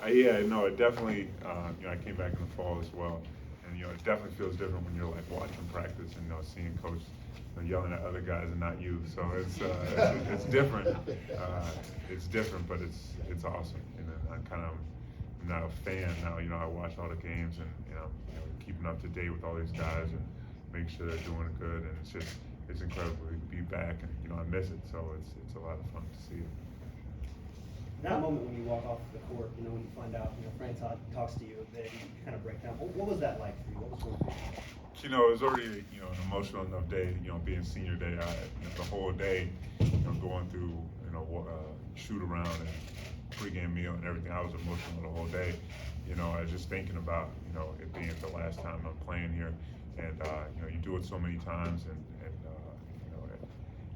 Yeah, no, it definitely, I came back in the fall as well. And, it definitely feels different when you're like watching practice and, seeing coach yelling at other guys and not you. So it's different. It's different, but it's awesome. And then I kind of, I'm not a fan now. I watch all the games and, keeping up to date with all these guys and make sure they're doing good. And it's incredible to be back and, I miss it. So it's a lot of fun to see it. That moment when you walk off the court, when you find out, Frank talks to you a bit, you kind of break down. What was that like for you? What was going through? It was already, an emotional enough day, being senior day. The whole day, going through, shoot around and pregame meal and everything. I was emotional the whole day. I was just thinking about, it being the last time I'm playing here. And, you do it so many times and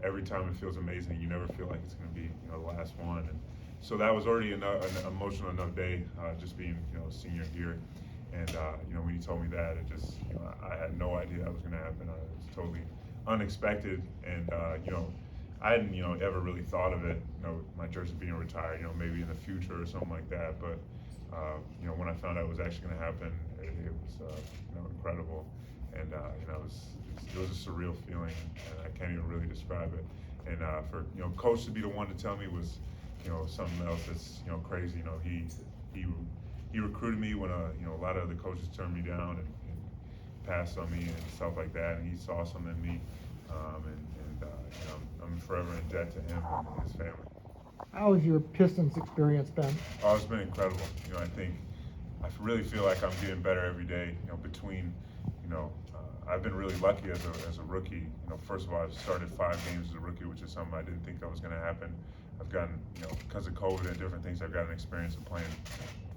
every time it feels amazing. You never feel like it's going to be, the last one. And so that was already an emotional enough day, just being, a senior here. And, when he told me that, it just, I had no idea that was going to happen. It was totally unexpected. And, I hadn't, ever really thought of it, my jersey being retired, maybe in the future or something like that. But, when I found out it was actually going to happen, it was, incredible. And, it was a surreal feeling, and I can't even really describe it. And for, coach to be the one to tell me was, something else that's, crazy. He recruited me when, a lot of other coaches turned me down and passed on me and stuff like that. And he saw something in me, I'm forever in debt to him and his family. How has your Pistons experience been? Oh, it's been incredible. I really feel like I'm getting better every day. Between, I've been really lucky as a rookie. First of all, I started 5 games as a rookie, which is something I didn't think that was going to happen. I've gotten, because of COVID and different things, I've gotten experience of playing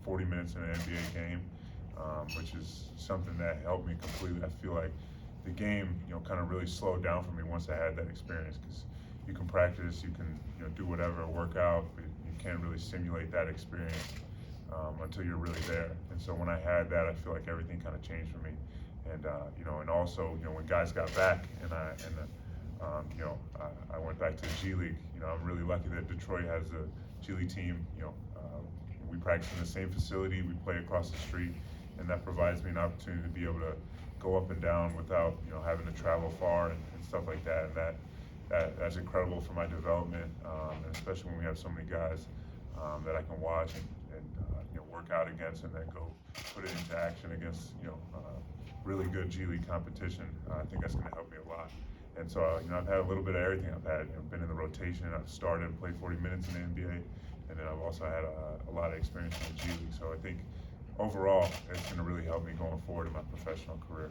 40 minutes in an NBA game, which is something that helped me completely. I feel like the game, kind of really slowed down for me once I had that experience, because you can practice, you can, do whatever, work out, but you can't really simulate that experience until you're really there. And so when I had that, I feel like everything kind of changed for me. And and also, when guys got back and I went back to the G League. I'm really lucky that Detroit has a G League team. We practice in the same facility, we play across the street, and that provides me an opportunity to be able to go up and down without having to travel far and stuff like that. And that's incredible for my development, and especially when we have so many guys that I can watch and work out against, and then go put it into action against really good G League competition. I think that's going to help me a lot. And so I've had a little bit of everything. I've had been in the rotation. I've started and played 40 minutes in the NBA, and then I've also had a lot of experience in the G League. So I think overall it's going to really help me going forward in my professional career.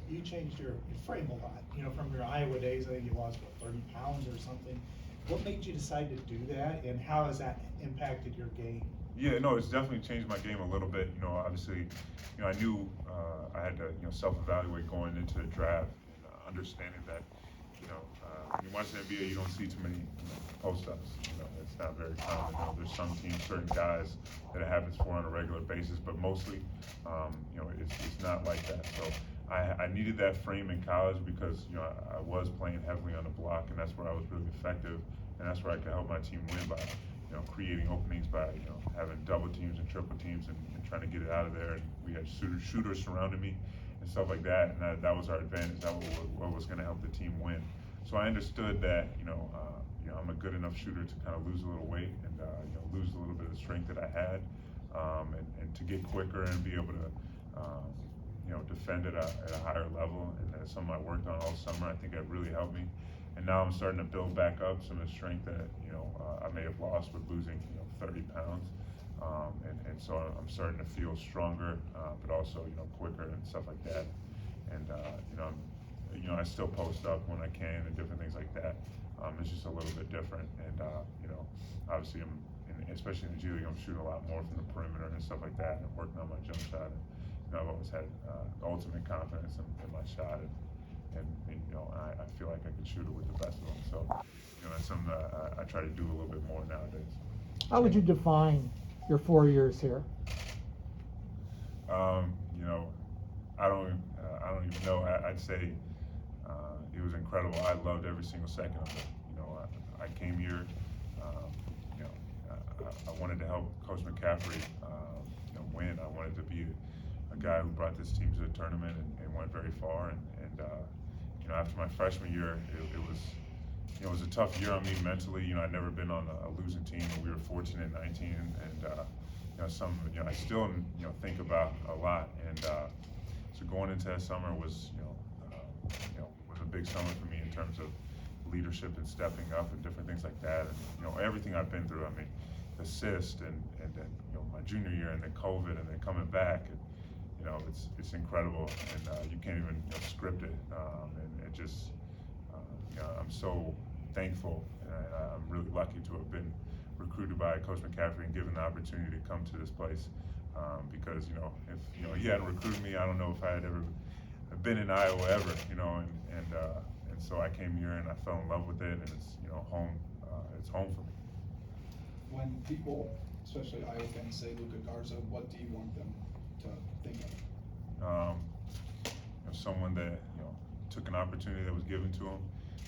You changed your frame a lot. From your Iowa days, I think you lost 30 pounds or something. What made you decide to do that, and how has that impacted your game? Yeah, no, it's definitely changed my game a little bit. Obviously, I knew I had to, self-evaluate going into the draft, and understanding that, when you watch the NBA, you don't see too many post-ups. It's not very common. There's some teams, certain guys that it happens for on a regular basis, but mostly, it's not like that. So I needed that frame in college because, I was playing heavily on the block, and that's where I was really effective, and that's where I could help my team win by, creating openings by, having double teams and triple teams and trying to get it out of there. And we had shooters surrounding me and stuff like that, and that was our advantage. That was what was going to help the team win. So I understood that, I'm a good enough shooter to kind of lose a little weight and, lose a little bit of the strength that I had, and to get quicker and be able to, defend it at a higher level. And that's something I worked on all summer. I think that really helped me. And now I'm starting to build back up some of the strength that, I may have lost with losing, 30 pounds. And so I'm starting to feel stronger, but also, quicker and stuff like that. And, I still post up when I can and different things like that. It's just a little bit different. And, obviously especially in the G League, I'm shooting a lot more from the perimeter and stuff like that, and working on my jump shot. And, I've always had ultimate confidence in my shot, and I feel like I could shoot it with the best of them. So, that's something that I try to do a little bit more nowadays. How would you define your 4 years here? I don't even know. I'd say it was incredible. I loved every single second of it. I came here. I wanted to help Coach McCaffrey, win. I wanted to be a guy who brought this team to the tournament and went very far. And after my freshman year, it was a tough year on me mentally. I'd never been on a losing team, and we were 14-19, and I still think about a lot. And so going into that summer was was a big summer for me in terms of leadership and stepping up and different things like that. And everything I've been through. I mean, the cyst and then my junior year and then COVID and then coming back. And, it's incredible, and you can't even script it. And it just, I'm so thankful, and I'm really lucky to have been recruited by Coach McCaffrey and given the opportunity to come to this place. Because if he hadn't recruited me, I don't know if I had ever been in Iowa ever. And so I came here and I fell in love with it, and it's home. It's home for me. When people, especially Iowa fans, say Luka Garza, what do you want them to think of? Someone that took an opportunity that was given to him,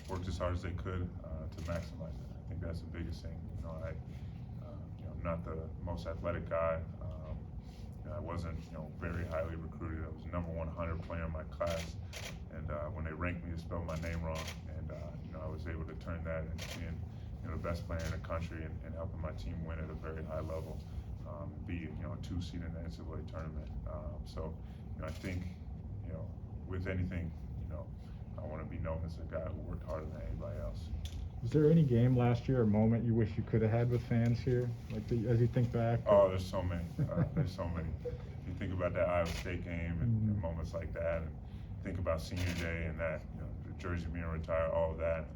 worked as hard as they could to maximize it. I think that's the biggest thing. I'm not the most athletic guy. I wasn't very highly recruited. I was the number 100 player in my class, and when they ranked me, they spelled my name wrong. And I was able to turn that into being the best player in the country and helping my team win at a very high level, be a 2 seed in the NCAA tournament. So I think with anything, I want to be known as a guy who worked harder than anybody else. Was there any game last year or moment you wish you could have had with fans here, as you think back? Oh, there's so many. There's so many. You think about that Iowa State game and moments like that, and think about senior day and that, the jersey being retired, all of that.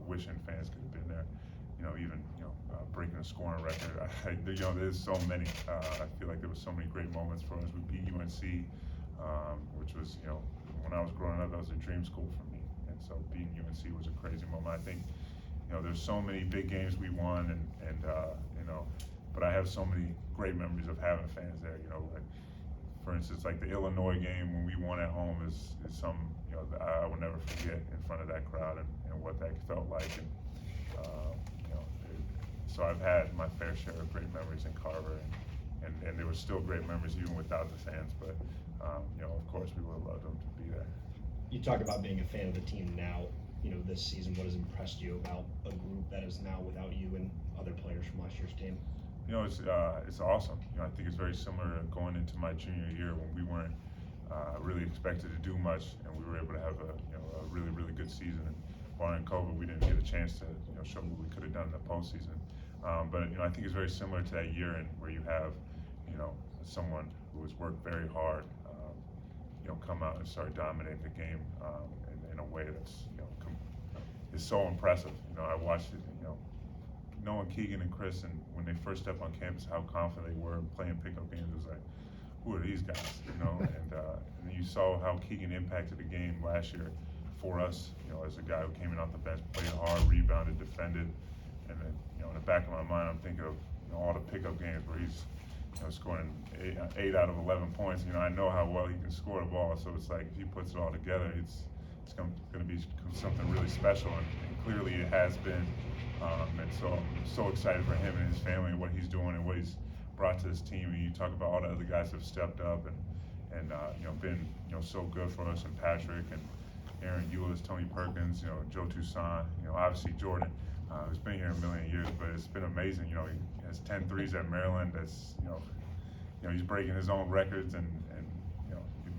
Wishing fans could have been there. Even breaking a scoring record. There's so many. I feel like there was so many great moments for us. We beat UNC, which was when I was growing up, that was a dream school for me, and so beating UNC was a crazy moment. I think there's so many big games we won, and but I have so many great memories of having fans there. Like, for instance, like the Illinois game when we won at home is some that I will never forget in front of that crowd and what that felt like. And so I've had my fair share of great memories in Carver, and there were still great memories even without the fans. But of course, we would have loved them to be there. You talk about being a fan of the team now. This season, what has impressed you about a group that is now without you and other players from last year's team? It's awesome. I think it's very similar to going into my junior year when we weren't really expected to do much, and we were able to have a really, really good season. And barring COVID, we didn't get a chance to show what we could have done in the postseason. But I think it's very similar to that year in where you have someone who has worked very hard, come out and start dominating the game in a way that's is so impressive. I watched it. Knowing Keegan and Chris, and when they first stepped on campus, how confident they were playing pickup games, it was like, who are these guys? And you saw how Keegan impacted the game last year for us. As a guy who came in off the bench, played hard, rebounded, defended, and then in the back of my mind, I'm thinking of all the pickup games where he's scoring 8 out of 11 points. I know how well he can score the ball, so it's like if he puts it all together, it's going to be something really special, and clearly it has been. And so I'm so excited for him and his family and what he's doing and what he's brought to this team. And you talk about all the other guys who have stepped up and been so good for us, and Patrick and Aaron Eulis, Tony Perkins, Joe Toussaint, obviously Jordan, who's been here a million years, but it's been amazing. He has 10 threes at Maryland. That's he's breaking his own records and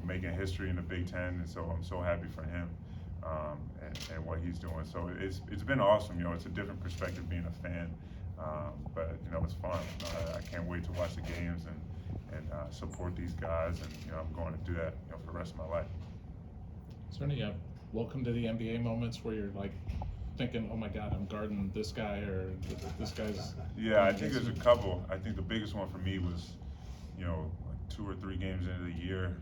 making history in the Big Ten, and so I'm so happy for him and what he's doing. So it's been awesome. It's a different perspective being a fan, but it's fun. I can't wait to watch the games and support these guys, and I'm going to do that for the rest of my life. Is there any welcome to the NBA moments where you're like thinking, oh my God, I'm guarding this guy, or this guy's? Yeah, I think there's a couple. I think the biggest one for me was, like 2 or 3 games into the year.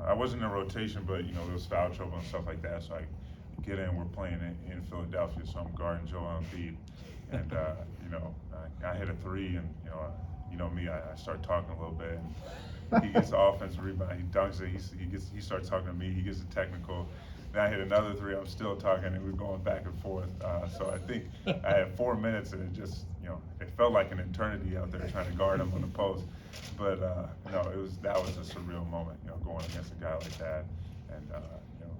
I wasn't in a rotation, but there was foul trouble and stuff like that. So I get in. We're playing in Philadelphia, so I'm guarding Joel Embiid, and I hit a 3, and me, I start talking a little bit. And he gets the offensive rebound. He dunks it. He starts talking to me. He gets a technical. Then I hit another 3. I'm still talking, and we're going back and forth. So I think I had 4 minutes, and it just it felt like an eternity out there trying to guard him on the post. But no, that was a surreal moment, going against a guy like that, and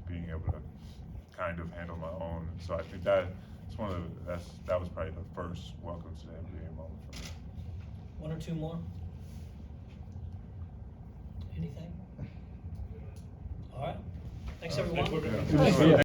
being able to kind of handle my own. So I think that was probably the first welcome to the NBA moment for me. One or two more? Anything? All right. Thanks, everyone. Yeah.